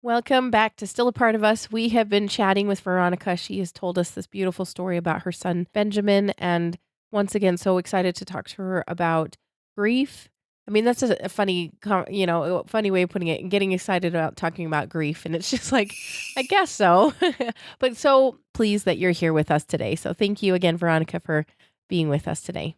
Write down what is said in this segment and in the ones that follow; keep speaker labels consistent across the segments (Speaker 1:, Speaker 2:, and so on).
Speaker 1: Welcome back to Still a Part of Us. We have been chatting with Veronika. She has told us this beautiful story about her son, Benjamin. And once again, so excited to talk to her about grief. I mean, that's a funny, funny way of putting it, getting excited about talking about grief. And it's just like, I guess so. But so pleased that you're here with us today. So thank you again, Veronika, for being with us today.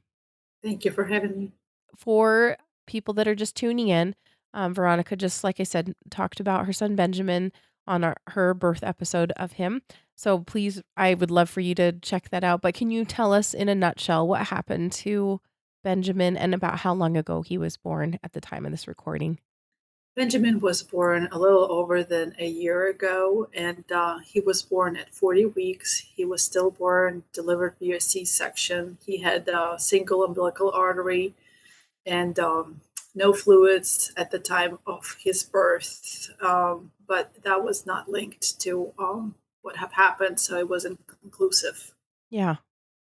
Speaker 2: Thank you for having me.
Speaker 1: For people that are just tuning in, Veronika, just like I said, talked about her son Benjamin on her birth episode of him. So please, I would love for you to check that out. But can you tell us in a nutshell what happened to Benjamin and about how long ago he was born at the time of this recording?
Speaker 2: Benjamin was born a little over than a year ago, and he was born at 40 weeks. He was stillborn, delivered via C-section. He had a single umbilical artery and no fluids at the time of his birth, but that was not linked to what have happened, so it wasn't conclusive.
Speaker 1: Yeah.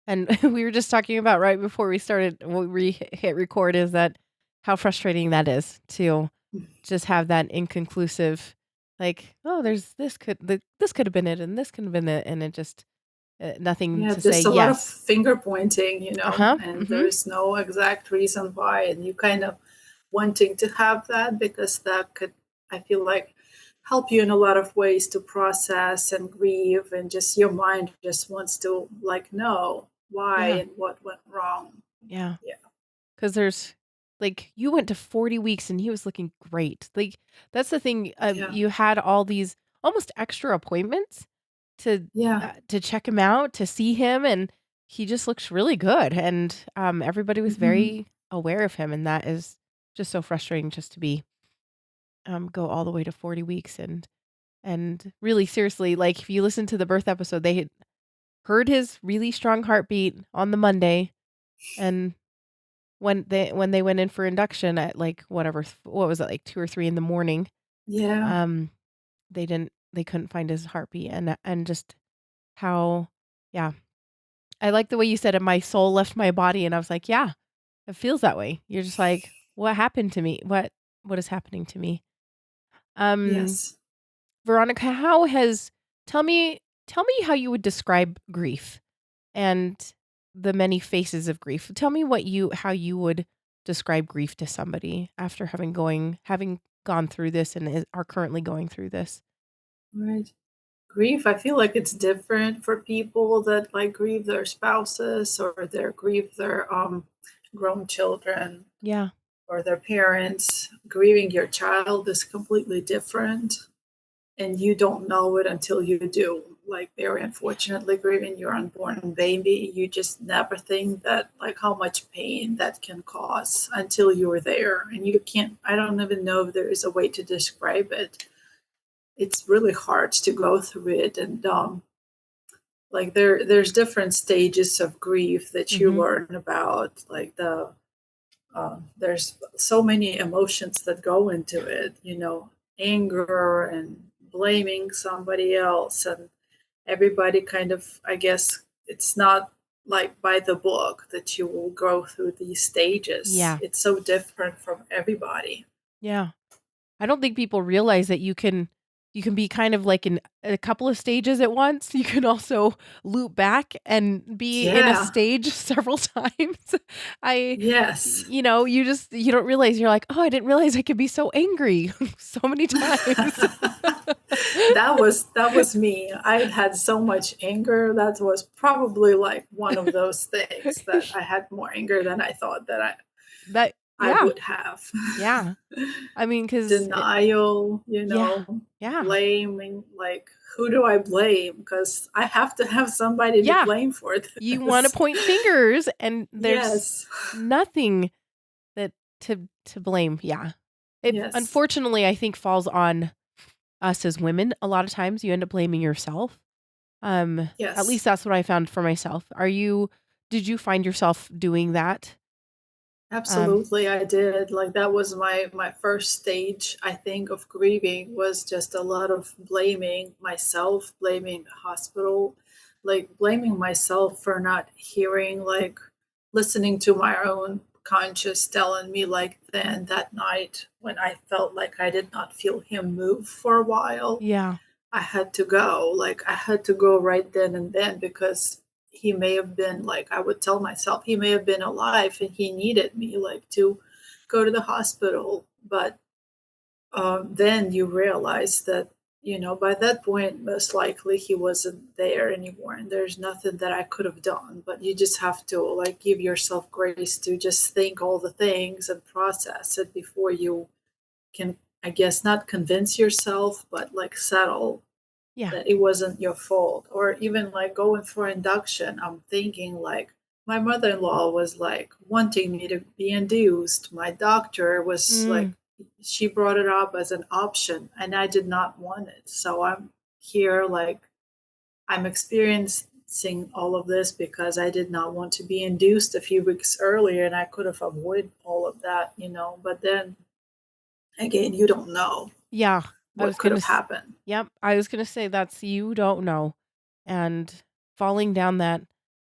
Speaker 1: And we were just talking about right before we started, when we hit record, is that how frustrating that is to just have that inconclusive, like, oh, this could have been it, and this could have been it, and it just nothing
Speaker 2: Yeah,
Speaker 1: to say
Speaker 2: there's a lot of
Speaker 1: yes.
Speaker 2: finger pointing,
Speaker 1: Uh huh.
Speaker 2: and
Speaker 1: Mm-hmm.
Speaker 2: there is no exact reason why. And you kind of wanting to have that because that could, I feel like, help you in a lot of ways to process and grieve. And just your mind just wants to, like, know why
Speaker 1: Yeah.
Speaker 2: and what went wrong.
Speaker 1: Yeah.
Speaker 2: Yeah.
Speaker 1: Because there's like you went to 40 weeks and he was looking great. Like that's the thing.
Speaker 2: Yeah.
Speaker 1: You had all these almost extra appointments
Speaker 2: Yeah.
Speaker 1: to check him out, to see him, and he just looks really good. And everybody was
Speaker 2: Hmm.
Speaker 1: very aware of him, and that is just so frustrating just to be go all the way to 40 weeks and really seriously, like if you listen to the birth episode, they had heard his really strong heartbeat on the Monday, and when they went in for induction at, like, whatever, what was it, like, 2 or 3 in the morning,
Speaker 2: Yeah.
Speaker 1: um, they couldn't find his heartbeat, and just how yeah. I like the way you said it, "My soul left my body," and I was like, "Yeah, it feels that way." You're just like, "What happened to me? What is happening to me?" Um,
Speaker 2: Yes.
Speaker 1: Veronica, how has tell me how you would describe grief and the many faces of grief. Tell me how you would describe grief to somebody after having gone through this and are currently going through this.
Speaker 2: Right. Grief, I feel like it's different for people that like grieve their spouses or they grieve their grown children
Speaker 1: Yeah.
Speaker 2: or their parents. Grieving your child is completely different, and you don't know it until you do. Like, very unfortunately, grieving your unborn baby, you just never think that, like, how much pain that can cause until you're there. And you can't, I don't even know if there is a way to describe it. It's really hard to go through it. And like there's different stages of grief that you
Speaker 1: Mhm.
Speaker 2: learn about, like there's so many emotions that go into it, anger and blaming somebody else, and everybody kind of, I guess it's not like by the book that you will go through these stages.
Speaker 1: Yeah.
Speaker 2: It's so different from everybody.
Speaker 1: Yeah. I don't think people realize that you can be kind of like in a couple of stages at once. You can also loop back and be in a
Speaker 2: Yeah.
Speaker 1: stage several times. I
Speaker 2: Yes.
Speaker 1: you don't realize you're like, "Oh, I didn't realize I could be so angry so many times."
Speaker 2: That was me. I had so much anger. That was probably like one of those things that I had more anger than I thought that
Speaker 1: That
Speaker 2: I
Speaker 1: yeah,
Speaker 2: would have.
Speaker 1: yeah. I mean, 'cause
Speaker 2: Denial,
Speaker 1: yeah, yeah,
Speaker 2: blaming, like, who do I blame? Because I have to have somebody to
Speaker 1: yeah.
Speaker 2: blame for
Speaker 1: You wanna
Speaker 2: this.
Speaker 1: point fingers, and there's
Speaker 2: Yes.
Speaker 1: nothing that to blame, yeah. It
Speaker 2: Yes.
Speaker 1: unfortunately, I think, falls on us as women a lot of times. You end up blaming yourself. At least
Speaker 2: Yes.
Speaker 1: that's what I found for myself. Did you find yourself doing that? Um,
Speaker 2: Absolutely, I did. Like, that was my first stage, I think, of grieving, was just a lot of blaming myself, blaming the hospital, like blaming myself for not hearing, like listening to my own subconscious telling me like then that night when I felt like I did not feel him move for a while,
Speaker 1: Yeah.
Speaker 2: I had to go. Like I had to go right then and then because he may have been like I would tell myself he may have been alive and he needed me like to go to the hospital. But then you realize that by that point most likely he wasn't there anymore and there's nothing that I could have done, but you just have to like give yourself grace to just think all the things and process it before you can, I guess, not convince yourself but like settle
Speaker 1: Yeah.
Speaker 2: that it wasn't your fault. Or even like going for induction, I'm thinking like my mother-in-law was like wanting me to be induced. My doctor was like
Speaker 1: Mm.
Speaker 2: she brought it up as an option and I did not want it. So I'm here like I'm experiencing all of this because I did not want to be induced a few weeks earlier and I could have avoided all of that. But then again, you don't know
Speaker 1: Yeah. I
Speaker 2: what
Speaker 1: was
Speaker 2: could
Speaker 1: gonna
Speaker 2: have
Speaker 1: s
Speaker 2: happened.
Speaker 1: Yep, I was gonna say that's you don't know, and falling down that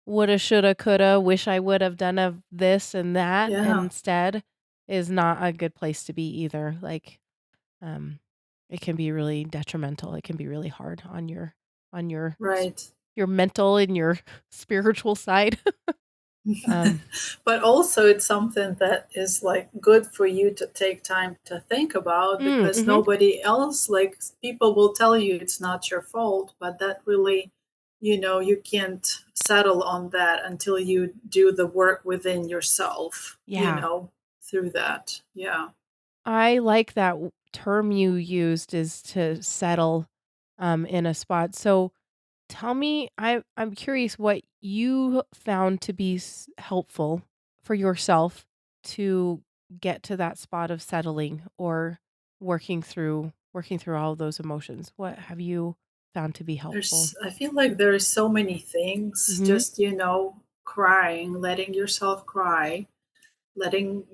Speaker 1: woulda, shoulda, coulda, wish I would have done of this and that
Speaker 2: Yeah,
Speaker 1: instead is not a good place to be either, um, it can be really detrimental, it can be really hard on your
Speaker 2: right.
Speaker 1: your mental and your spiritual side. Um
Speaker 2: But also it's something that is like good for you to take time to think about because
Speaker 1: Mhm.
Speaker 2: nobody else like people will tell you it's not your fault, but that really you can't settle on that until you do the work within yourself,
Speaker 1: Yeah.
Speaker 2: through that. Yeah.
Speaker 1: I like that term you used is to settle, in a spot. So tell me, I'm curious what you found to be helpful for yourself to get to that spot of settling or working through all of those emotions. What have you found to be helpful?
Speaker 2: I feel like there is so many things,
Speaker 1: Mhm.
Speaker 2: just crying, letting yourself cry,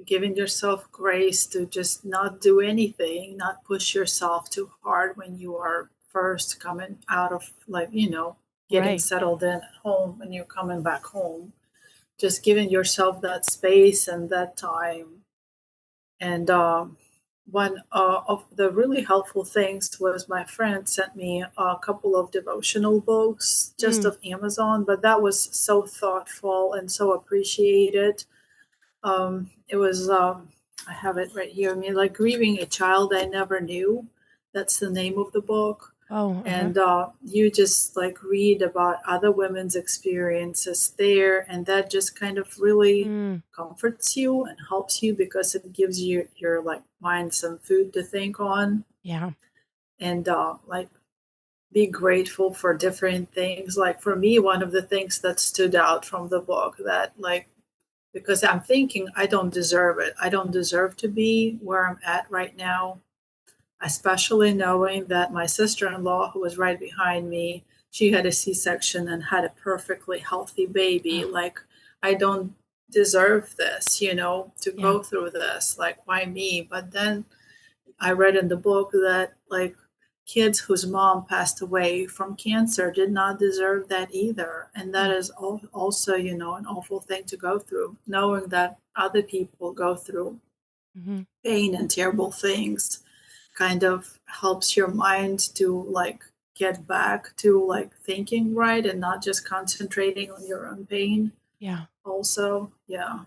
Speaker 2: giving yourself grace to just not do anything, not push yourself too hard when you are first coming out of like getting
Speaker 1: Right.
Speaker 2: settled in at home when you're coming back home, just giving yourself that space and that time. And one of the really helpful things was my friend sent me a couple of devotional books just
Speaker 1: Mm.
Speaker 2: of Amazon, but that was so thoughtful and so appreciated. It was, I have it right here. I mean, like grieving a child I never knew. That's the name of the book.
Speaker 1: Oh, uh-huh.
Speaker 2: And you just like read about other women's experiences there, and that just kind of really
Speaker 1: Mm.
Speaker 2: comforts you and helps you because it gives you your like mind some food to think on
Speaker 1: Yeah.
Speaker 2: and like be grateful for different things. Like for me, one of the things that stood out from the book that like because I'm thinking I don't deserve it. I don't deserve to be where I'm at right now, especially knowing that my sister in law, who was right behind me, she had a C section and had a perfectly healthy baby.
Speaker 1: Oh,
Speaker 2: Like, I don't deserve this, to
Speaker 1: yeah.
Speaker 2: go through this. Like, why me? But then I read in the book that, like, kids whose mom passed away from cancer did not deserve that either. And that
Speaker 1: Mm.
Speaker 2: is also, an awful thing to go through, knowing that other people go through
Speaker 1: Mhm.
Speaker 2: pain and terrible things kind of helps your mind to like get back to like thinking right and not just concentrating on your own pain
Speaker 1: Yeah.
Speaker 2: also. Yeah.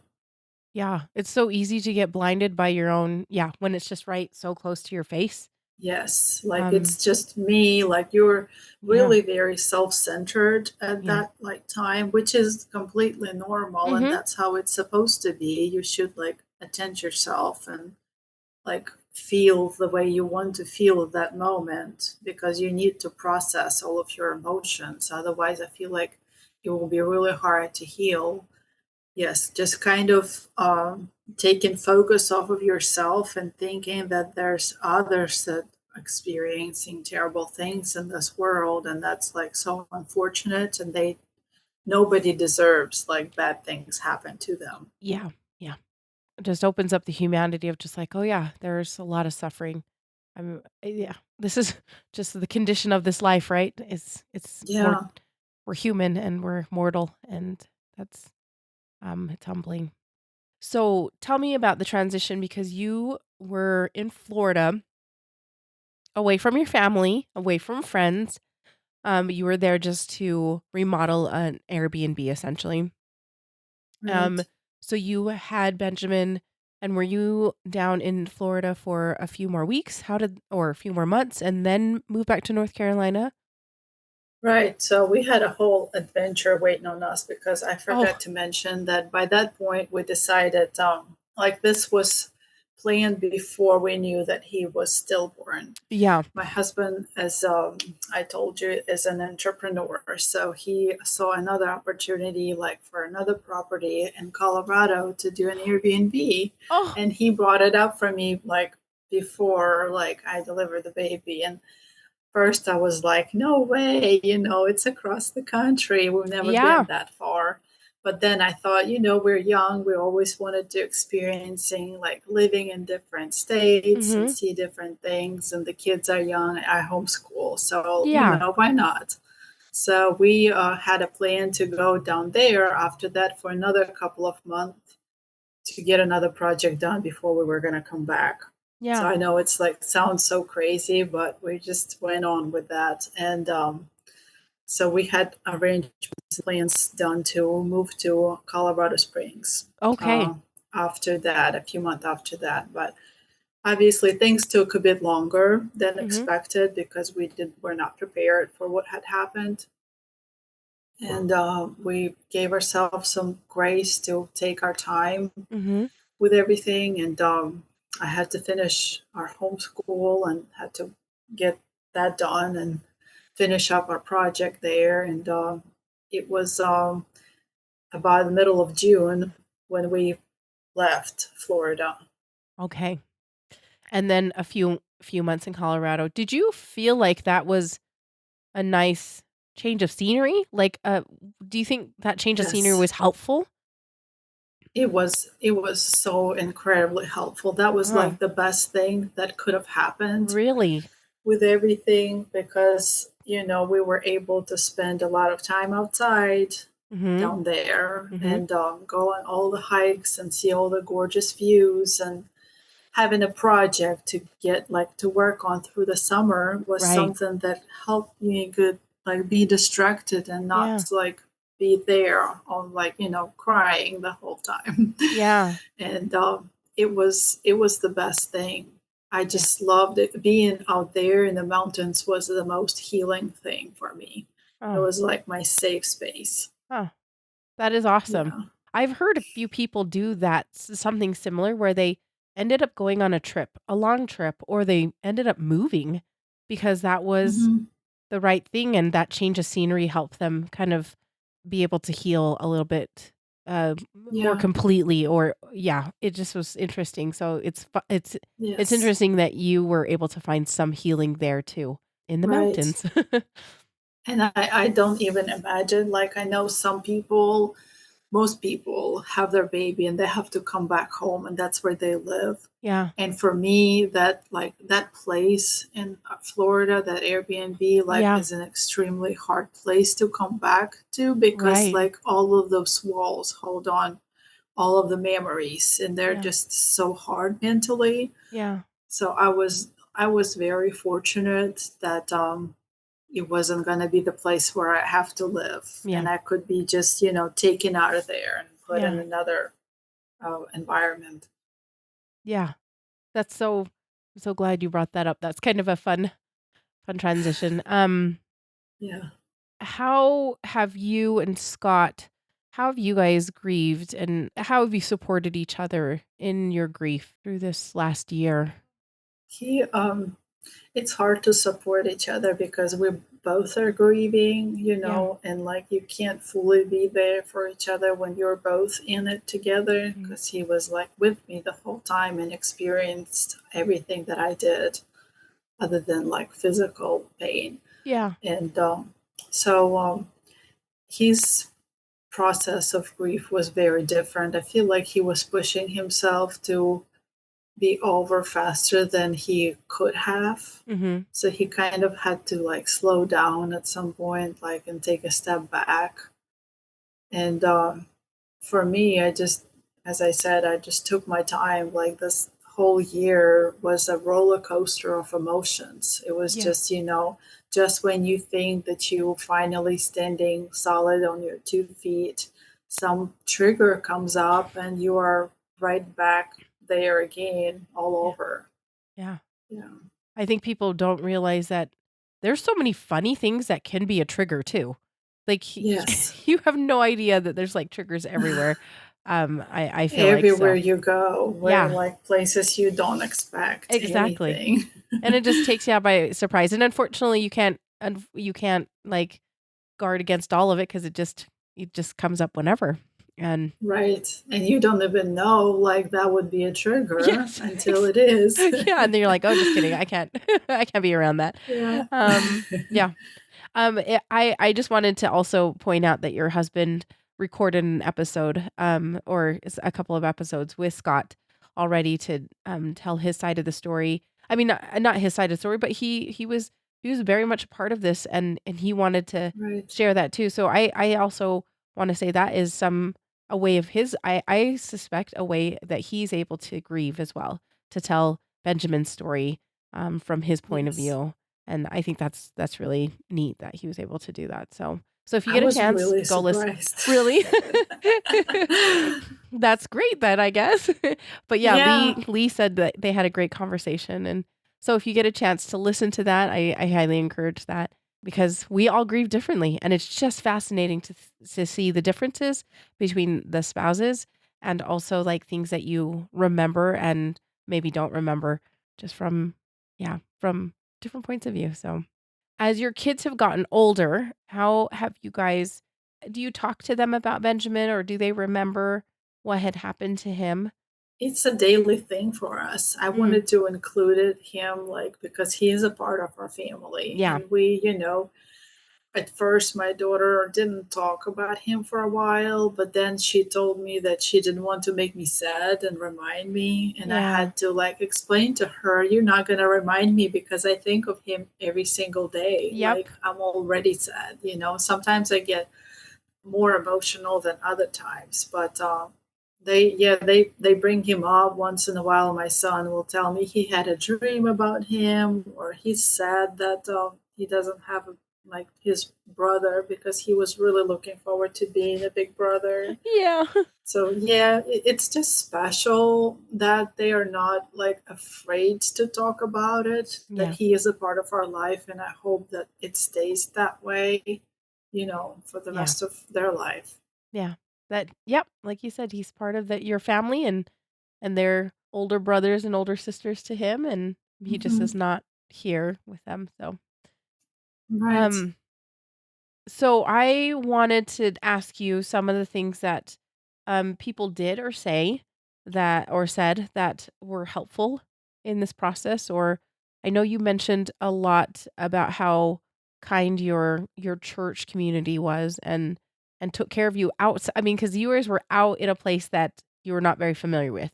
Speaker 1: Yeah. It's so easy to get blinded by your own yeah, when it's just right so close to your face.
Speaker 2: Yes, like
Speaker 1: Um,
Speaker 2: it's just me, like you're
Speaker 1: yeah.
Speaker 2: really very self-centered at
Speaker 1: Yeah.
Speaker 2: that like time, which is completely normal and
Speaker 1: Mhm.
Speaker 2: that's how it's supposed to be. You should like attend yourself and like feel the way you want to feel at that moment because you need to process all of your emotions. Otherwise, I feel like it will be really hard to heal. Yes, just kind of taking focus off of yourself and thinking that there's others that are experiencing terrible things in this world, and that's like so unfortunate. And nobody deserves like bad things happen to them.
Speaker 1: Yeah. Yeah. It just opens up the humanity of just like, "Oh, yeah, there's a lot of suffering." Yeah, this is just the condition of this life, right? It's
Speaker 2: Yeah.
Speaker 1: we're human and we're mortal, and that's, it's humbling. So tell me about the transition because you were in Florida, away from your family, away from friends. You were there just to remodel an Airbnb essentially. Um,
Speaker 2: Right.
Speaker 1: so you had Benjamin, and were you down in Florida for a few more weeks? Or a few more months and then move back to North Carolina?
Speaker 2: Right. So we had a whole adventure waiting on us because I forgot
Speaker 1: Oh,
Speaker 2: to mention that by that point we decided like this was planned before we knew that he was stillborn.
Speaker 1: yeah.
Speaker 2: My husband, as I told you, is an entrepreneur. So he saw another opportunity, like for another property in Colorado to do an Airbnb.
Speaker 1: Oh,
Speaker 2: And he brought it up for me like before like I delivered the baby. And first I was like, no way, it's across the country. We've never
Speaker 1: yeah.
Speaker 2: been that far. But then I thought, we're young. We always wanted to experiencing like living in different states and
Speaker 1: Mhm.
Speaker 2: see different things. And the kids are young. I homeschool. So,
Speaker 1: Yeah.
Speaker 2: why not? So we had a plan to go down there after that for another couple of months to get another project done before we were going to come back. So
Speaker 1: Yeah.
Speaker 2: I know it's like sounds so crazy, but we just went on with that. And so we had arrangements plans done to move to Colorado Springs
Speaker 1: Okay.
Speaker 2: uh, after that, a few months after that. But obviously things took a bit longer than
Speaker 1: Mhm.
Speaker 2: expected because were not prepared for what had happened. And we gave ourselves some grace to take our time
Speaker 1: Mhm.
Speaker 2: with everything. And I had to finish our homeschool and had to get that done and finish up our project there. And it was about the middle of June when we left Florida.
Speaker 1: Okay. And then a few months in Colorado. Did you feel like that was a nice change of scenery? Like, do you think that change of scenery
Speaker 2: Yes,
Speaker 1: was helpful?
Speaker 2: it was so incredibly helpful. That was
Speaker 1: Oh,
Speaker 2: like the best thing that could have happened
Speaker 1: really?
Speaker 2: with everything because we were able to spend a lot of time outside
Speaker 1: Mhm.
Speaker 2: down there
Speaker 1: Mhm.
Speaker 2: and go on all the hikes and see all the gorgeous views, and having a project to get like to work on through the summer was
Speaker 1: Right.
Speaker 2: something that helped me good like be distracted and
Speaker 1: Yeah.
Speaker 2: not like be there on like crying the whole time.
Speaker 1: Yeah.
Speaker 2: And it was the best thing. I
Speaker 1: Yeah.
Speaker 2: just loved it. Being out there in the mountains was the most healing thing for me. It
Speaker 1: Oh,
Speaker 2: was like my safe space.
Speaker 1: huh. That is awesome.
Speaker 2: Yeah.
Speaker 1: I've heard a few people do that, something similar where they ended up going on a trip, a long trip, or they ended up moving because that was
Speaker 2: Hmm.
Speaker 1: the right thing, and that change of scenery helped them kind of be able to heal a little bit, more
Speaker 2: Yeah.
Speaker 1: completely, or yeah, it just was interesting. So it's
Speaker 2: Yes.
Speaker 1: interesting that you were able to find some healing there too, in the
Speaker 2: Right.
Speaker 1: mountains.
Speaker 2: And I don't even imagine, like, I know some people, most people have their baby and they have to come back home and that's where they live.
Speaker 1: Yeah,
Speaker 2: And for me, that, like, that place in Florida, that Airbnb, like,
Speaker 1: yeah,
Speaker 2: is an extremely hard place to come back to because,
Speaker 1: right.
Speaker 2: like, all of those walls hold on all of the memories and they're
Speaker 1: Yeah,
Speaker 2: just so hard mentally.
Speaker 1: yeah,
Speaker 2: So I was very fortunate that it wasn't going to be the place where I have to live,
Speaker 1: yeah,
Speaker 2: and I could be just taken out of there and put in
Speaker 1: yeah,
Speaker 2: another environment.
Speaker 1: yeah. That's so I'm so glad you brought that up. That's kind of a fun transition.
Speaker 2: Yeah.
Speaker 1: How have you and Scott how have you guys grieved, and how have you supported each other in your grief through this last year?
Speaker 2: He It's hard to support each other because we both are grieving,
Speaker 1: Yeah.
Speaker 2: and like you can't fully be there for each other when you're both in it together
Speaker 1: Mhm.
Speaker 2: because he was like with me the whole time and experienced everything that I did other than like physical pain.
Speaker 1: Yeah.
Speaker 2: And so his process of grief was very different. I feel like he was pushing himself to be over faster than he could have.
Speaker 1: Mhm.
Speaker 2: So he kind of had to like slow down at some point, like and take a step back. And for me, I just as I said, I just took my time. Like this whole year was a roller coaster of emotions. It was
Speaker 1: Yeah.
Speaker 2: just, just when you think that you're finally standing solid on your 2 feet, some trigger comes up and you are right back there again, all
Speaker 1: Yeah.
Speaker 2: over.
Speaker 1: Yeah.
Speaker 2: Yeah.
Speaker 1: I think people don't realize that there's so many funny things that can be a trigger too. Like,
Speaker 2: Yes.
Speaker 1: you have no idea that there's, like, triggers everywhere. I feel like
Speaker 2: Everywhere
Speaker 1: so.
Speaker 2: you go, where
Speaker 1: Yeah,
Speaker 2: like places you don't expect
Speaker 1: exactly.
Speaker 2: anything.
Speaker 1: And it just takes you out by surprise, and unfortunately, you can't, like, guard against all of it because it just comes up whenever. And
Speaker 2: Right. And you don't even know like that would be a trigger
Speaker 1: yes,
Speaker 2: until it is.
Speaker 1: yeah, and then you're like, "Oh, just kidding. I can't I can't be around that."
Speaker 2: Yeah.
Speaker 1: Yeah. I just wanted to also point out that your husband recorded an episode, or a couple of episodes with Scott already to tell his side of the story. I mean, not his side of the story, but he was very much a part of this, and he wanted to
Speaker 2: Right.
Speaker 1: share that too. So I also want to say that is a way of his. I suspect a way that he's able to grieve as well, to tell Benjamin's story from his point of
Speaker 2: Yes.
Speaker 1: view, and I think that's really neat that he was able to do that, so if you
Speaker 2: I
Speaker 1: get a
Speaker 2: was
Speaker 1: chance,
Speaker 2: really
Speaker 1: go listen.
Speaker 2: surprised.
Speaker 1: Really? That's great then, I guess. But yeah,
Speaker 2: Yeah.
Speaker 1: Lee said that they had a great conversation, and so if you get a chance to listen to that, I highly encourage that because we all grieve differently, and it's just fascinating to see the differences between the spouses and also, like, things that you remember and maybe don't remember just from yeah, from different points of view, so as your kids have gotten older, how have you guys do you talk to them about Benjamin, or do they remember what had happened to him?
Speaker 2: It's a daily thing for us. I
Speaker 1: Mm,
Speaker 2: wanted to include him like because he is a part of our family
Speaker 1: yeah,
Speaker 2: and at first my daughter didn't talk about him for a while, but then she told me that she didn't want to make me sad and remind me, and I
Speaker 1: yeah,
Speaker 2: had to like explain to her, you're not going to remind me because I think of him every single day.
Speaker 1: yep,
Speaker 2: Like I'm already sad. Sometimes I get more emotional than other times, but they bring him up once in a while. My son will tell me he had a dream about him, or he's sad that he doesn't have like his brother because he was really looking forward to being a big brother.
Speaker 1: yeah,
Speaker 2: So yeah, it's just special that they are not like afraid to talk about it, that
Speaker 1: yeah,
Speaker 2: he is a part of our life, and I hope that it stays that way, for the
Speaker 1: yeah,
Speaker 2: rest of their life.
Speaker 1: yeah. That yep, like you said, he's part of your family, and they're older brothers and older sisters to him, and he just
Speaker 2: Hmm.
Speaker 1: is not here with them, so,
Speaker 2: Right.
Speaker 1: um So I wanted to ask you some of the things that people did or say that or said that were helpful in this process. Or I know you mentioned a lot about how kind your church community was and took care of you outside. I mean, because you guys were out in a place that you were not very familiar with,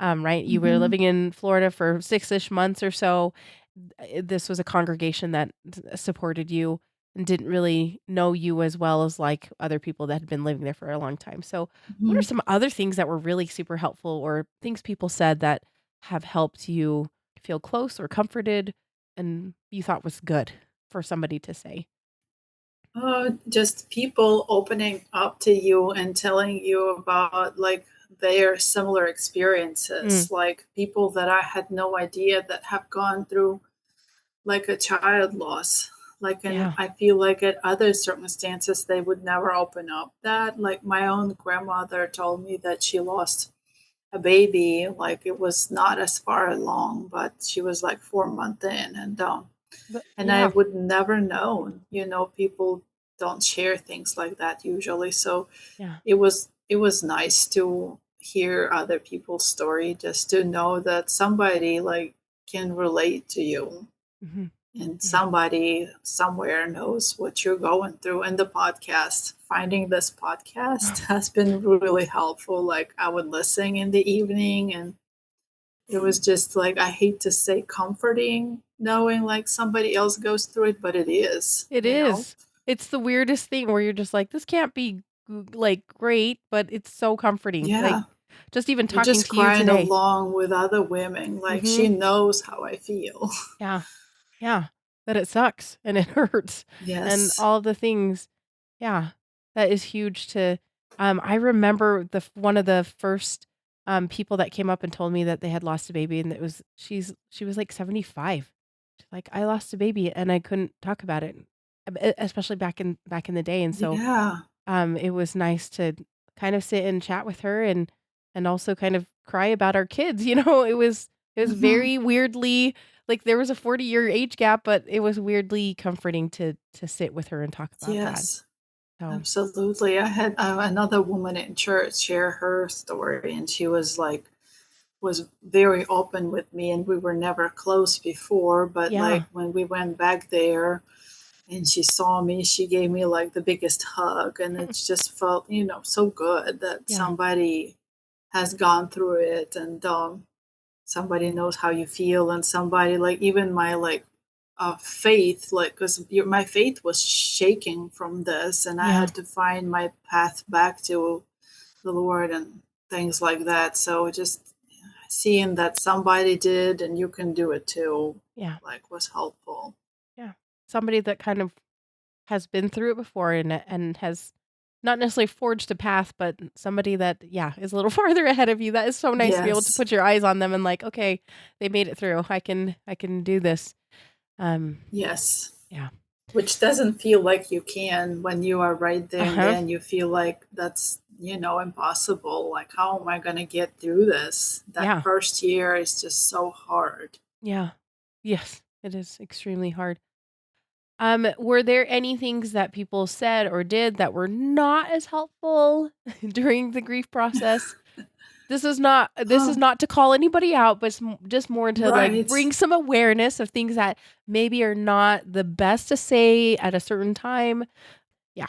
Speaker 1: right? You were
Speaker 2: Hmm.
Speaker 1: living in Florida for 6-ish months or so. This was a congregation that supported you and didn't really know you as well as, like, other people that had been living there for a long time. So, what are
Speaker 2: Hmm.
Speaker 1: some other things that were really super helpful or things people said that have helped you feel close or comforted and you thought was good for somebody to say?
Speaker 2: Just people opening up to you and telling you about like their similar
Speaker 1: Mm,
Speaker 2: experiences, like people that I had no idea that have gone through like a child loss. Like, and
Speaker 1: yeah.
Speaker 2: I feel like at other circumstances, they would never open up that. Like, my own grandmother told me that she lost a baby, like, it was not as far along, but she was like 4 months in. And I
Speaker 1: Yeah.
Speaker 2: would never known, people don't share things like that usually. So
Speaker 1: Yeah.
Speaker 2: it was nice to hear other people's story, just to know that somebody like can relate to you,
Speaker 1: Mhm.
Speaker 2: and
Speaker 1: Yeah.
Speaker 2: somebody somewhere knows what you're going through. And the podcast, finding this podcast has been really helpful. Like I would listen in the evening, and it was just like, I hate to say comforting knowing like somebody else goes through it, but it is,
Speaker 1: It is. It's the weirdest thing where you're just like, "This can't be like, great," but it's so comforting. Like,
Speaker 2: Yeah.
Speaker 1: Just even
Speaker 2: You're
Speaker 1: talking
Speaker 2: just
Speaker 1: to you
Speaker 2: crying
Speaker 1: today.
Speaker 2: along with other women, like, she
Speaker 1: Mhm.
Speaker 2: knows how I feel.
Speaker 1: Yeah. Yeah. That it sucks and it hurts and
Speaker 2: Yes.
Speaker 1: all of the things. Yeah. That is huge to I remember one of the first people that came up and told me that they had lost a baby, and she was like 75. She's like, "I lost a baby and I couldn't talk about it." Especially back in the day, and so
Speaker 2: Yeah.
Speaker 1: it was nice to kind of sit and chat with her and also kind of cry about our kids, it was
Speaker 2: Mhm.
Speaker 1: very weirdly like, there was a 40-year age gap, but it was weirdly comforting to sit with her and talk about that.
Speaker 2: Yes.
Speaker 1: So,
Speaker 2: Absolutely. I had, another woman in church share her story, and she was very open with me, and we were never close before, but,
Speaker 1: yeah.
Speaker 2: like, when we went back there and she saw me, she gave me, like, the biggest hug, and it just felt, so good that
Speaker 1: Yeah.
Speaker 2: somebody has gone through it, and, somebody knows how you feel, and somebody, like, even my, like, faith, like, 'cause my faith was shaking from this, and I
Speaker 1: Yeah.
Speaker 2: had to find my path back to the Lord and things like that. So just seeing that somebody did and you can do it too,
Speaker 1: Yeah.
Speaker 2: like, was helpful.
Speaker 1: Yeah. Somebody that kind of has been through it before and has not necessarily forged a path, but somebody that, yeah, is a little farther ahead of you. That is so nice to be able to
Speaker 2: Yes.
Speaker 1: put your eyes on them and like, "Okay, they made it through. I can do this." Um,
Speaker 2: Yes.
Speaker 1: yeah.
Speaker 2: Which doesn't feel like you can when you are right there and
Speaker 1: Uh-huh.
Speaker 2: then you feel like that's, impossible. Like, how am I gonna get through this? That
Speaker 1: Yeah.
Speaker 2: first year is just so hard.
Speaker 1: Yeah. Yes, it is extremely hard. Were there any things that people said or did that were not as helpful during the grief process? This is
Speaker 2: Oh,
Speaker 1: not to call anybody out, but just more to, like,
Speaker 2: right.
Speaker 1: bring some awareness of things that maybe are not the best to say at a certain time. Yeah,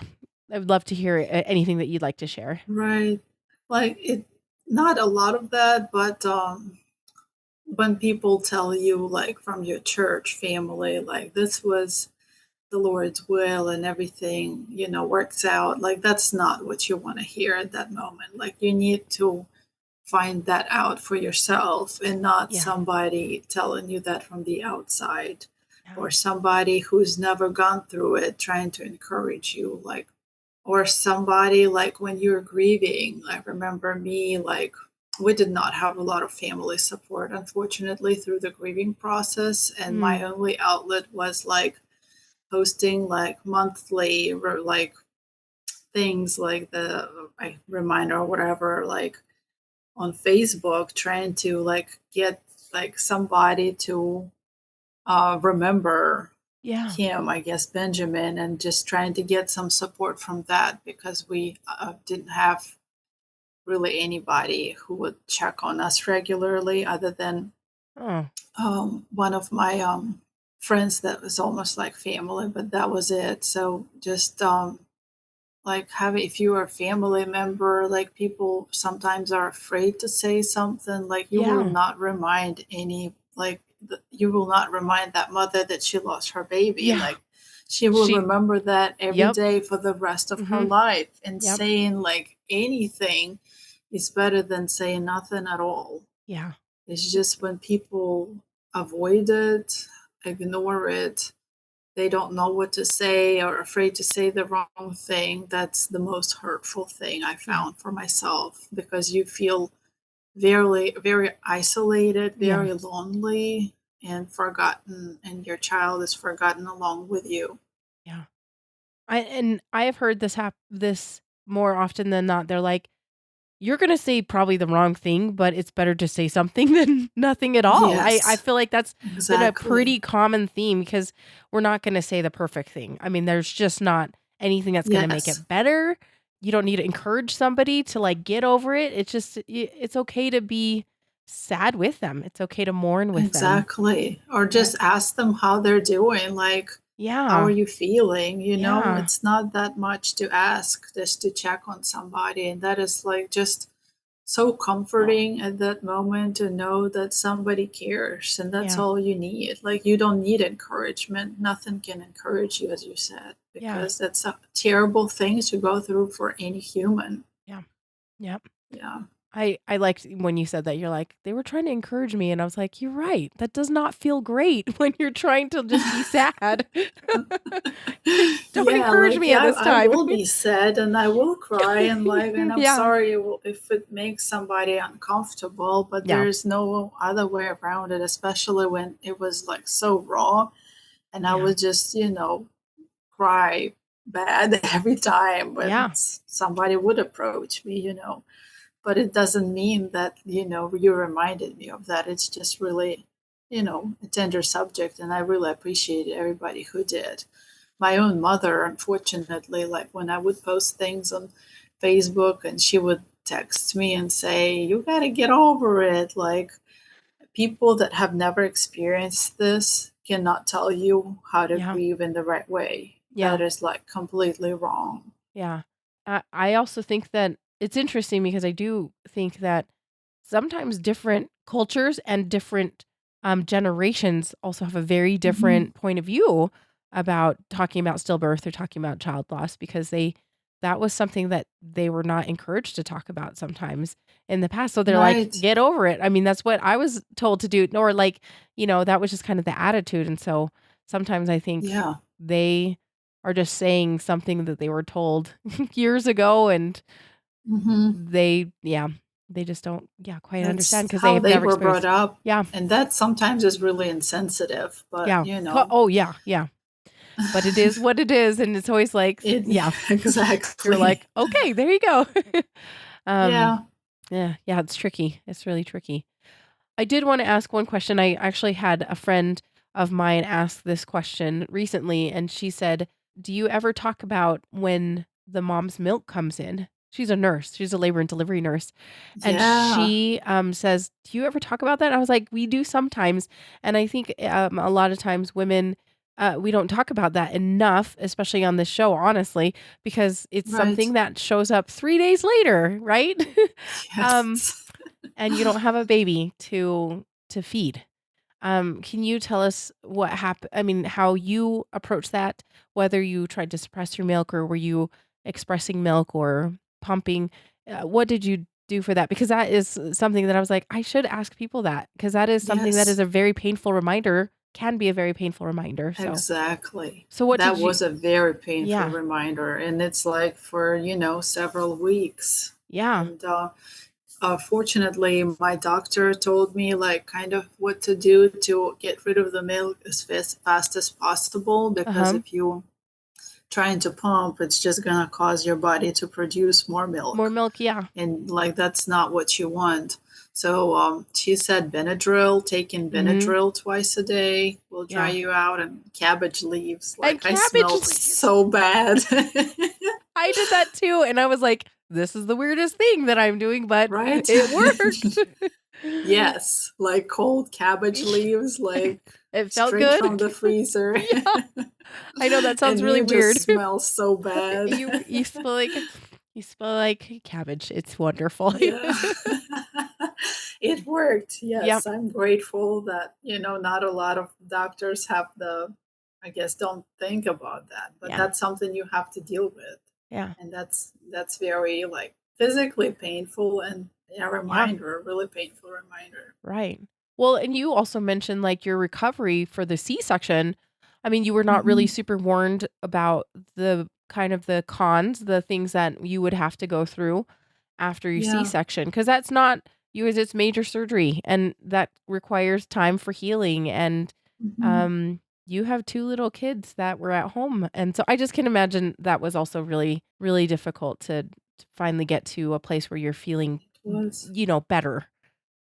Speaker 1: I would love to hear anything that you'd like to share.
Speaker 2: Right. Like, not a lot of that, but when people tell you, like, from your church family, like, this was the Lord's will and everything, works out, like, that's not what you want to hear at that moment. Like, you need to find that out for yourself and not
Speaker 1: Yeah,
Speaker 2: somebody telling you that from the outside,
Speaker 1: yeah,
Speaker 2: or somebody who's never gone through it trying to encourage you, like, or somebody, like, when you're grieving. I remember me, like, we did not have a lot of family support, unfortunately, through the grieving process, and my
Speaker 1: mm,
Speaker 2: only outlet was, like, posting, like, monthly or, like, things like the reminder or whatever, like, on Facebook, trying to, like, get, like, somebody to remember
Speaker 1: yeah,
Speaker 2: him, I guess, Benjamin, and just trying to get some support from that because we didn't have really anybody who would check on us regularly other than
Speaker 1: oh,
Speaker 2: one of my friends that was almost like family, but that was it. So just like, having, if you are a family member, like, people sometimes are afraid to say something, like, you will
Speaker 1: yeah,
Speaker 2: not remind any, like, you will not remind that mother that she lost her baby,
Speaker 1: yeah,
Speaker 2: like, she will
Speaker 1: she
Speaker 2: remember that every
Speaker 1: yep,
Speaker 2: day for the rest of her
Speaker 1: mhm,
Speaker 2: life, and
Speaker 1: yep,
Speaker 2: saying, like, anything is better than saying nothing at all.
Speaker 1: yeah,
Speaker 2: It's just when people avoid it, ignore it, they don't know what to say or afraid to say the wrong thing, that's the most hurtful thing I
Speaker 1: yeah,
Speaker 2: found for myself, because you feel very, very isolated,
Speaker 1: yeah,
Speaker 2: very lonely, and forgotten, and your child is forgotten along with you.
Speaker 1: yeah. I have heard this more often than not. They're like, "You're gonna say probably the wrong thing, but it's better to say something than nothing at all." I
Speaker 2: Yes,
Speaker 1: feel like that's been a
Speaker 2: exactly.
Speaker 1: pretty common theme because we're not gonna say the perfect thing. I mean, there's just not anything that's gonna make
Speaker 2: Yes,
Speaker 1: it better. You don't need to encourage somebody to, like, get over it. It's just it's okay to be sad with them. It's okay to mourn with them.
Speaker 2: exactly. Or
Speaker 1: Yep.
Speaker 2: just ask them how they're doing, like, how are
Speaker 1: Yeah.
Speaker 2: you feeling?
Speaker 1: Yeah.
Speaker 2: It's not that much to ask, just to check on somebody. And that is, like, just so comforting at that moment to know that somebody cares. And that's
Speaker 1: Yeah.
Speaker 2: all you need. Like, you don't need encouragement. Nothing can encourage you, as you said,
Speaker 1: Yeah.
Speaker 2: because that's a terrible thing to go through for any human.
Speaker 1: Yeah. Yep.
Speaker 2: Yeah.
Speaker 1: I liked when you said that, you're like, "They were trying to encourage me," and I was like, "You're right, that does not feel great when you're trying to just be sad." "Don't
Speaker 2: Yeah,
Speaker 1: encourage
Speaker 2: like,
Speaker 1: me at
Speaker 2: yeah,
Speaker 1: this
Speaker 2: I
Speaker 1: time."
Speaker 2: will be sad and I will cry and like, and I'm
Speaker 1: Yeah,
Speaker 2: sorry if it makes somebody uncomfortable, but
Speaker 1: yeah,
Speaker 2: there's no other way around it, especially when it was like so raw and I
Speaker 1: yeah,
Speaker 2: would just, cry bad every time when
Speaker 1: yeah,
Speaker 2: somebody would approach me, but it doesn't mean that, you reminded me of that. It's just really, a tender subject. And I really appreciate everybody who did. My own mother, unfortunately, like when I would post things on Facebook and she would text me and say, "You got to get over it." Like people that have never experienced this cannot tell you how to
Speaker 1: yeah,
Speaker 2: grieve in the right way.
Speaker 1: yeah.
Speaker 2: That is like completely wrong.
Speaker 1: Yeah. I also think that it's interesting because I do think that sometimes different cultures and different generations also have a very
Speaker 2: Hmm.
Speaker 1: different point of view about talking about stillbirth or talking about child loss because that was something that they were not encouraged to talk about sometimes in the past. So they're like,
Speaker 2: Right.
Speaker 1: get over it. I mean, that's what I was told to do. Or like, that was just kind of the attitude. And so sometimes I think
Speaker 2: Yeah.
Speaker 1: they are just saying something that they were told years ago and
Speaker 2: Hmm.
Speaker 1: yeah, they just don't, yeah, quite understand
Speaker 2: That's
Speaker 1: because they
Speaker 2: how
Speaker 1: have
Speaker 2: they
Speaker 1: never
Speaker 2: were brought
Speaker 1: experienced.
Speaker 2: up.
Speaker 1: Yeah,
Speaker 2: And that sometimes is really insensitive, but
Speaker 1: yeah. Oh, yeah, yeah. But it is what it is, and it's always like,
Speaker 2: it
Speaker 1: yeah. You're like,
Speaker 2: exactly.
Speaker 1: "Okay, there you go." Um,
Speaker 2: Yeah.
Speaker 1: yeah, yeah, it's tricky. It's really tricky. I did wanna ask one question. I actually had a friend of mine ask this question recently, and she said, "Do you ever talk about when the mom's milk comes in?" She's a nurse. She's a labor and delivery nurse, and
Speaker 2: Yeah.
Speaker 1: she, says, "Do you ever talk about that?" I was like, "We do sometimes," and I think, a lot of times women, we don't talk about that enough, especially on this show, honestly, because it's
Speaker 2: Right.
Speaker 1: something that shows up 3 days later, right? Um
Speaker 2: Yes.
Speaker 1: and you don't have a baby to feed. Can you tell us what happened? I mean, how you approach that, whether you tried to suppress your milk or were you expressing milk or pumping? What did you do for that? Because that is something that I was like, I should ask people that because that is something that is
Speaker 2: Yes.
Speaker 1: a very painful reminder, can be a very painful reminder.
Speaker 2: Exactly.
Speaker 1: So what
Speaker 2: That
Speaker 1: did you,
Speaker 2: was a very painful
Speaker 1: yeah,
Speaker 2: reminder. And it's like for, several weeks.
Speaker 1: yeah,
Speaker 2: And fortunately, my doctor told me like kind of what to do to get rid of the milk as fast as possible
Speaker 1: uh
Speaker 2: because
Speaker 1: huh,
Speaker 2: if you trying to pump, it's just gonna cause your body to produce more
Speaker 1: more
Speaker 2: milk,
Speaker 1: milk, yeah,
Speaker 2: and like that's not what you want. So she said Benadryl, taking
Speaker 1: mm-hmm,
Speaker 2: Benadryl twice a day will dry
Speaker 1: yeah,
Speaker 2: you out, and cabbage leaves.
Speaker 1: and
Speaker 2: Like I
Speaker 1: cabbage
Speaker 2: smelled
Speaker 1: leaves.
Speaker 2: so bad.
Speaker 1: I did that too, and I was like, "This is the weirdest thing that I'm doing, but
Speaker 2: Right?
Speaker 1: it worked."
Speaker 2: Yes, like cold cabbage leaves, like
Speaker 1: It felt
Speaker 2: straight
Speaker 1: good.
Speaker 2: from the freezer.
Speaker 1: Yeah, I know that sounds
Speaker 2: And
Speaker 1: really
Speaker 2: you just
Speaker 1: weird.
Speaker 2: smell so bad.
Speaker 1: You smell like cabbage. It's wonderful.
Speaker 2: Yeah. It worked.
Speaker 1: Yep.
Speaker 2: Yes, I'm grateful that, not a lot of doctors have I guess, don't think about that, but
Speaker 1: Yeah,
Speaker 2: that's something you have to deal with.
Speaker 1: yeah,
Speaker 2: And that's very like physically painful and a
Speaker 1: yeah,
Speaker 2: reminder, a really painful reminder.
Speaker 1: right. Well, and you also mentioned, like, your recovery for the C-section. I mean, you were not really
Speaker 2: Hmm.
Speaker 1: super warned about the kind of the cons, the things that you would have to go through after your
Speaker 2: Yeah.
Speaker 1: C-section, because that's not you as it's major surgery, and that requires time for healing, and,
Speaker 2: Hmm.
Speaker 1: um, you have 2 little kids that were at home, and so I just can imagine that was also really, really difficult to finally get to a place where you're feeling,
Speaker 2: It was.
Speaker 1: better.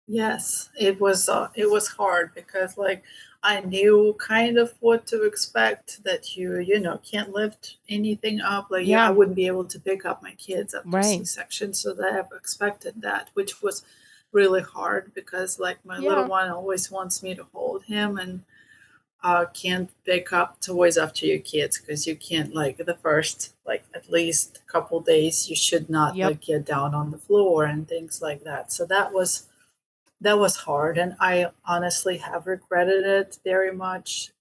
Speaker 2: Yes, it was hard because like I knew kind of what to expect that can't lift anything up like I
Speaker 1: Yeah,
Speaker 2: wouldn't be able to pick up my kids after
Speaker 1: right.
Speaker 2: C-section, so that I've expected that, which was really hard because like my little
Speaker 1: Yeah,
Speaker 2: one always wants me to hold him, and can't pick up toys after your kids because you can't like the first like at least couple days you should not
Speaker 1: yep,
Speaker 2: like get down on the floor and things like that, so that was hard, and I honestly have regretted it very much.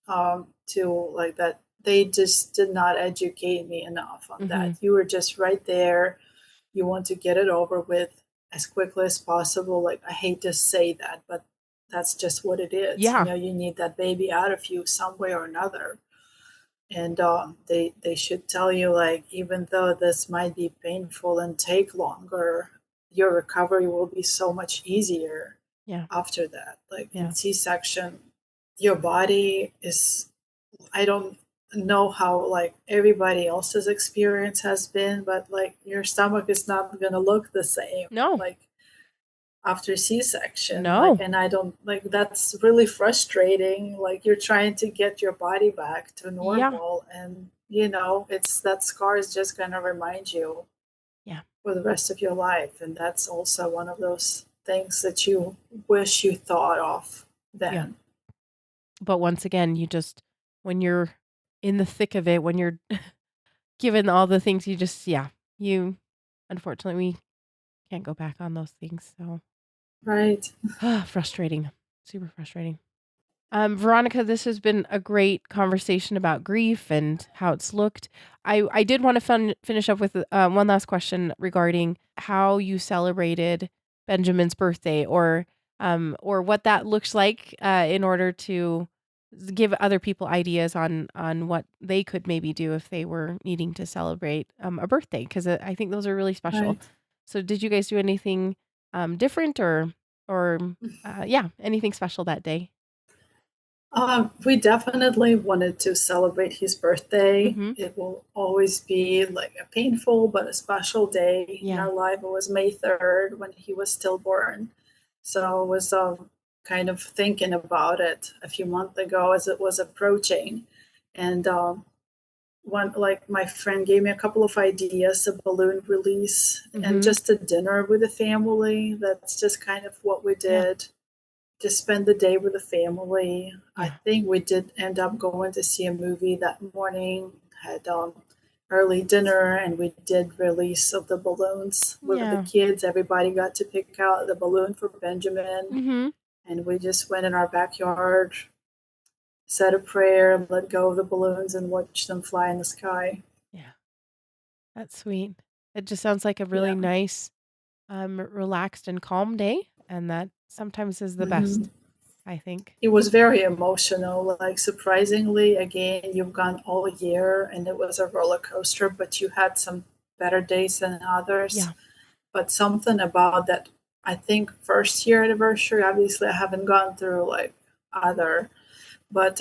Speaker 2: To like that, they just did not educate me enough on
Speaker 1: mhm,
Speaker 2: that. You were just right there. You want to get it over with, as quickly as possible. Like, I hate to say that, but that's just what it is.
Speaker 1: Yeah.
Speaker 2: You need that baby out of you some way or another. And they should tell you, like, even though this might be painful and take longer, your recovery will be so much easier
Speaker 1: Yeah.
Speaker 2: after that. Like in
Speaker 1: Yeah.
Speaker 2: C-section, your body is, I don't know how like everybody else's experience has been, but like your stomach is not going to look the same
Speaker 1: No.
Speaker 2: like after C-section. Like,
Speaker 1: No.
Speaker 2: and I don't like, that's really frustrating. Like you're trying to get your body back to
Speaker 1: Yeah.
Speaker 2: normal, and it's that scar is just going to remind you
Speaker 1: Yeah.
Speaker 2: for the rest of your life. And that's also one of those things that you wish you thought of
Speaker 1: Yeah.
Speaker 2: then.
Speaker 1: But once again, you just when you're in the thick of it, when you're given all the things, you just yeah, you unfortunately we can't go back on those things. So
Speaker 2: Right.
Speaker 1: frustrating. Super frustrating. Veronica, this has been a great conversation about grief and how it's looked. I did want to finish up with one last question regarding how you celebrated Benjamin's birthday, or what that looks like in order to give other people ideas on what they could maybe do if they were needing to celebrate a birthday, because I think those are really special.
Speaker 2: Right.
Speaker 1: So, did you guys do anything different or yeah, anything special that day?
Speaker 2: We definitely wanted to celebrate his birthday.
Speaker 1: Mm-hmm.
Speaker 2: It will always be like a painful but a special day in
Speaker 1: Yeah.
Speaker 2: our life. It was May 3rd when he was stillborn. So I was kind of thinking about it a few months ago as it was approaching. And one, like my friend gave me a couple of ideas, a balloon release and
Speaker 1: Mhm.
Speaker 2: just a dinner with the family. That's just kind of what we
Speaker 1: Yeah.
Speaker 2: did to spend the day with the family. I
Speaker 1: Yeah.
Speaker 2: think we did end up going to see a movie that morning, had early dinner, and we did release of the balloons with the
Speaker 1: Yeah.
Speaker 2: kids. Everybody got to pick out the balloon for Benjamin,
Speaker 1: Mhm.
Speaker 2: and we just went in our backyard, said a prayer, let go of the balloons, and watched them fly in the sky.
Speaker 1: Yeah. That's sweet. It just sounds like a really
Speaker 2: Yeah.
Speaker 1: nice, relaxed and calm day, and that sometimes is the
Speaker 2: hmm
Speaker 1: best, I think.
Speaker 2: It was very emotional. Like, surprisingly, again, you've gone all year and it was a roller coaster, but you had some better days than others.
Speaker 1: Yeah.
Speaker 2: But something about that, I think, first year anniversary, obviously, I haven't gone through like other, but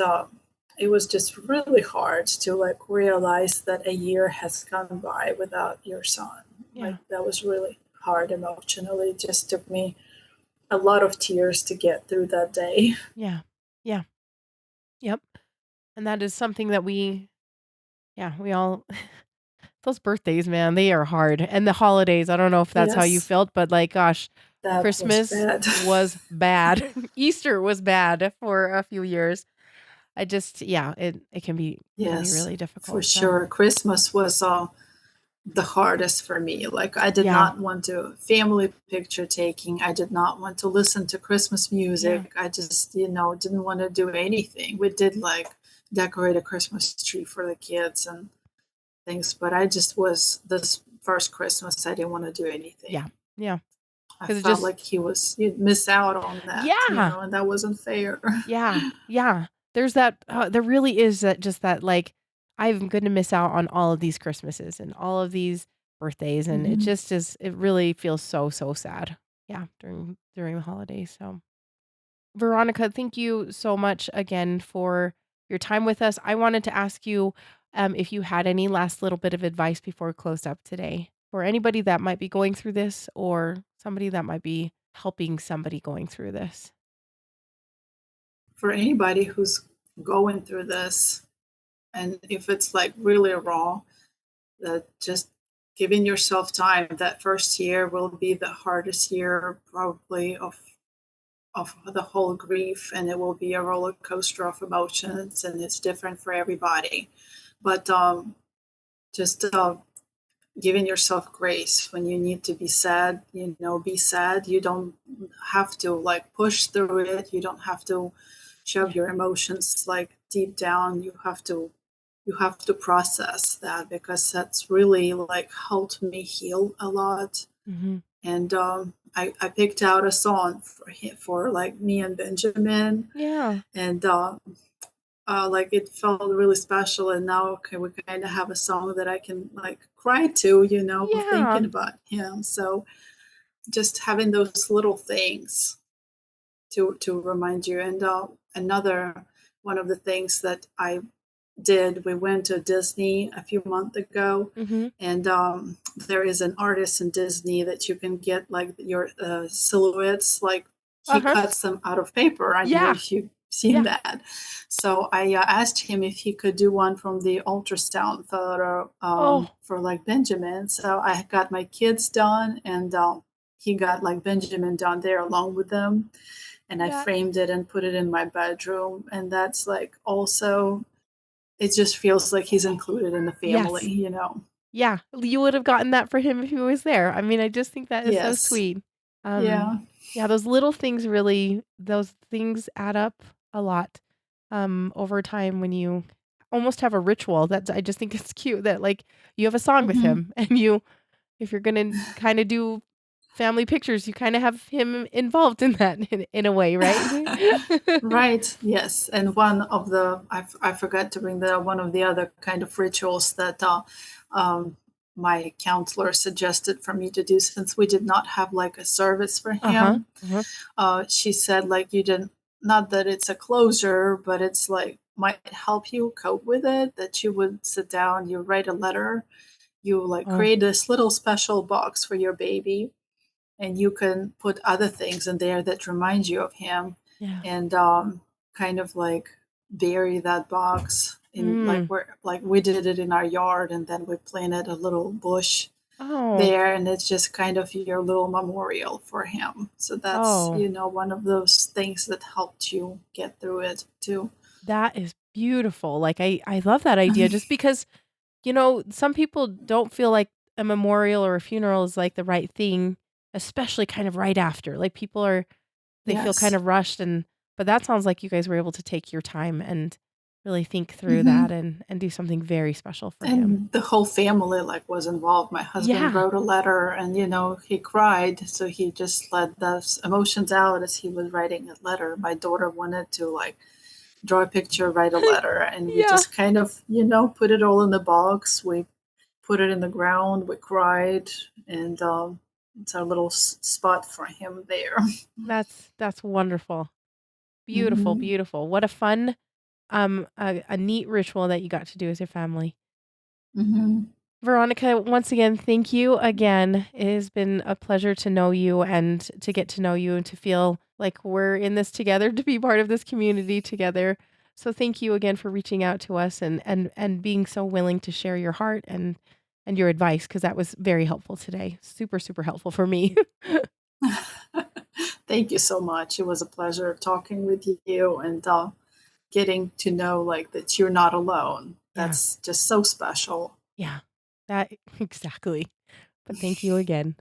Speaker 2: it was just really hard to like realize that a year has gone by without your son. Like,
Speaker 1: Yeah.
Speaker 2: that was really hard emotionally. It just took me a lot of tears to get through that day.
Speaker 1: Yeah. Yeah. Yep. And that is something that we all those birthdays, man, they are hard. And the holidays, I don't know if that's how you
Speaker 2: Yes,
Speaker 1: felt, but, like, gosh,
Speaker 2: that was
Speaker 1: Christmas
Speaker 2: bad.
Speaker 1: was bad. Easter was bad for a few years. I just yeah, it can be
Speaker 2: Yes,
Speaker 1: really
Speaker 2: for
Speaker 1: difficult, so
Speaker 2: sure. Christmas was the hardest for me. Like, I did
Speaker 1: yeah.
Speaker 2: not want to family picture taking. I did not want to listen to Christmas
Speaker 1: Yeah.
Speaker 2: music. I just, didn't want to do anything. We did like decorate a Christmas tree for the kids and things, but I just was this first Christmas, I didn't want to do
Speaker 1: Yeah.
Speaker 2: anything.
Speaker 1: Yeah.
Speaker 2: I
Speaker 1: 'Cause it
Speaker 2: felt
Speaker 1: just
Speaker 2: like you'd miss out on that,
Speaker 1: yeah.
Speaker 2: and that wasn't fair.
Speaker 1: Yeah. Yeah. There's that there really is that just that, like, I'm gonna miss out on all of these Christmases and all of these birthdays, and it
Speaker 2: Mhm.
Speaker 1: just is it really feels so, so sad. Yeah, during the holidays, so Veronica, thank you so much again for your time with us. I wanted to ask you if you had any last little bit of advice before we closed up today for anybody that might be going through this or somebody that might be helping somebody going through this.
Speaker 2: For anybody who's going through this, and if it's like really raw, that just giving yourself time. That first year will be the hardest year probably of the whole grief, and it will be a roller coaster of emotions, and it's different for everybody. But just giving yourself grace when you need to be sad. Be sad. You don't have to like push through it. You don't have to shove
Speaker 1: Yeah.
Speaker 2: your emotions like deep down. You have to process that, because that's really like helped me heal a lot.
Speaker 1: Mhm.
Speaker 2: And I picked out a song for him, for like me and Benjamin,
Speaker 1: Yeah.
Speaker 2: and like it felt really special. And now, okay, we kind of have a song that I can like cry to,
Speaker 1: Yeah.
Speaker 2: thinking about him. So just having those little things to remind you. And another one of the things that I did, we went to Disney a few months ago,
Speaker 1: Mhm.
Speaker 2: and there is an artist in Disney that you can get like your silhouettes, like he
Speaker 1: Uh-huh.
Speaker 2: cuts them out of paper. I don't know
Speaker 1: Yeah.
Speaker 2: if you've seen
Speaker 1: Yeah.
Speaker 2: that. So I asked him if he could do one from the ultrasound photo
Speaker 1: Oh,
Speaker 2: for like Benjamin. So I got my kids done, and he got like Benjamin down there along with them, and I
Speaker 1: yeah.
Speaker 2: framed it and put it in my bedroom. And that's like also, it just feels like he's included in the family,
Speaker 1: Yes.
Speaker 2: you know?
Speaker 1: Yeah. You would have gotten that for him if he was there. I mean, I just think that is so
Speaker 2: Yes.
Speaker 1: sweet.
Speaker 2: Yeah.
Speaker 1: Yeah, those little things really those things add up a lot, over time when you almost have a ritual. That's I just think it's cute that, like, you have a song with
Speaker 2: Mhm.
Speaker 1: him and you if you're gonna kinda do family pictures, you kinda have him involved in that in a way, right?
Speaker 2: Right. Yes. And one of the, I forgot to bring that up, one of the other kind of rituals that um, my counselor suggested for me to do, since we did not have like a service for
Speaker 1: Uh-huh,
Speaker 2: him.
Speaker 1: uh-huh.
Speaker 2: She said, like, you didn't, not that it's a closure, but it's like might help you cope with it, that you would sit down, you write a letter, you like
Speaker 1: Oh,
Speaker 2: create this little special box for your baby, and you can put other things in there that remind you of him,
Speaker 1: yeah.
Speaker 2: and kind of like bury that box in, like,
Speaker 1: Mm.
Speaker 2: where, like, we did it in our yard, and then we planted a little bush
Speaker 1: Oh,
Speaker 2: there, and it's just kind of your little memorial for him. So that's,
Speaker 1: oh,
Speaker 2: one of those things that helped you get through it too.
Speaker 1: that is beautiful. Like, I love that idea just because, some people don't feel like a memorial or a funeral is, like, the right thing, especially kind of right after. Like, people are they feel kind
Speaker 2: Yes.
Speaker 1: of rushed but that sounds like you guys were able to take your time and really think through that
Speaker 2: Hmm.
Speaker 1: and do something very special for him.
Speaker 2: And the whole family like was involved. My husband
Speaker 1: Yeah.
Speaker 2: wrote a letter, and he cried, so he just let those emotions out as he was writing a letter. My daughter wanted to like draw a picture, write a letter, and we
Speaker 1: Yeah.
Speaker 2: just kind of, put it all in the box. We put it in the ground, we cried, and it's our little spot for him there.
Speaker 1: That's wonderful. Beautiful,
Speaker 2: Hmm.
Speaker 1: beautiful. What a fun, a neat ritual that you got to do as your family.
Speaker 2: Hmm.
Speaker 1: Veronica, once again, thank you again. It has been a pleasure to know you and to get to know you and to feel like we're in this together, to be part of this community together. So thank you again for reaching out to us and being so willing to share your heart and your advice because that was very helpful today. Super, super helpful for me.
Speaker 2: Thank you so much. It was a pleasure talking with you, and getting to know like that you're not alone.
Speaker 1: Yeah.
Speaker 2: That's just so special.
Speaker 1: Yeah. That exactly. But thank you again.